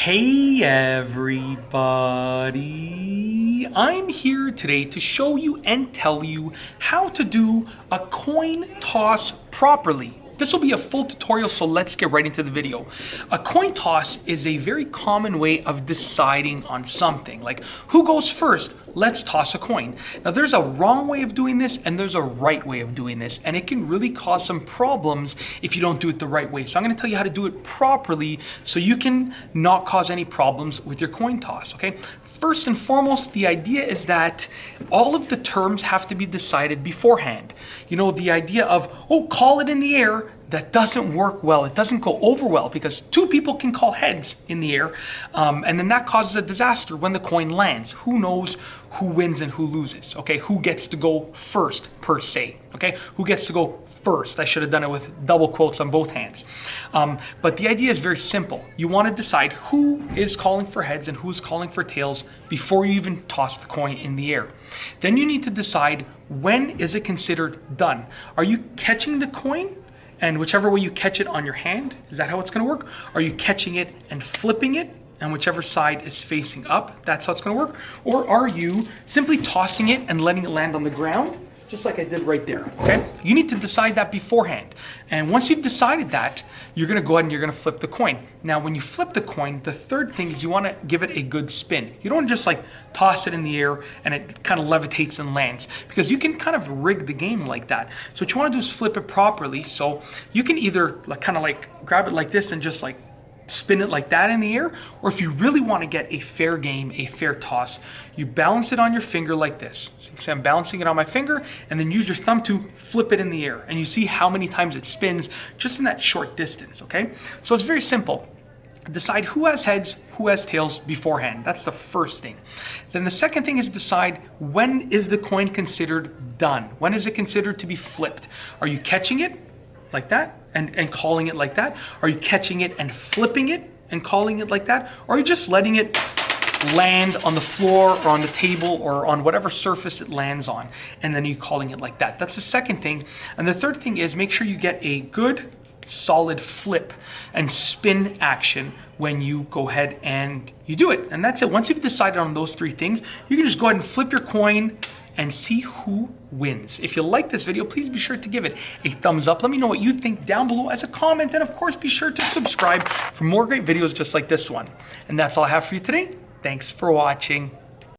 Hey everybody, I'm here today to show you and tell you how to do a coin toss properly. This will be a full tutorial, so let's get right into the video. A coin toss is a very common way of deciding on something. Like, who goes first? Let's toss a coin. Now, there's a wrong way of doing this and there's a right way of doing this, and it can really cause some problems if you don't do it the right way. So I'm going to tell you how to do it properly so you can not cause any problems with your coin toss, okay? First and foremost, the idea is that all of the terms have to be decided beforehand. You know, the idea of, oh, call it in the air, that doesn't work well. It doesn't go over well because two people can call heads in the air, and then that causes a disaster when the coin lands. Who knows who wins and who loses, okay? Who gets to go first, per se, okay? Who gets to go first? I should have done it with double quotes on both hands. But the idea is very simple. You want to decide who is calling for heads and who's calling for tails before you even toss the coin in the air. Then you need to decide, when is it considered done? Are you catching the coin? And whichever way you catch it on your hand, is that how it's going to work? Are you catching it and flipping it? And whichever side is facing up, that's how it's going to work? Or are you simply tossing it and letting it land on the ground, just like I did right there, okay? You need to decide that beforehand. And once you've decided that, you're going to go ahead and you're going to flip the coin. Now, when you flip the coin, the third thing is you want to give it a good spin. You don't want to just like toss it in the air and it kind of levitates and lands, because you can kind of rig the game like that. So what you want to do is flip it properly. So you can either like kind of like grab it like this and just like spin it like that in the air, or if you really want to get a fair game, a fair toss, you balance it on your finger like this. So you can see I'm balancing it on my finger, and then use your thumb to flip it in the air, and you see how many times it spins just in that short distance, okay? So it's very simple. Decide who has heads, who has tails beforehand. That's the first thing. Then the second thing is decide, when is the coin considered done? When is it considered to be flipped? Are you catching it like that and calling it like that? Are you catching it and flipping it and calling it like that? Or are you just letting it land on the floor or on the table or on whatever surface it lands on, and then you calling it like that? That's the second thing. And the third thing is, make sure you get a good solid flip and spin action when you go ahead and you do it. And that's it. Once you've decided on those three things, you can just go ahead and flip your coin and see who wins. If you like this video, please be sure to give it a thumbs up. Let me know what you think down below as a comment, and of course be sure to subscribe for more great videos just like this one. And that's all I have for you today. Thanks for watching.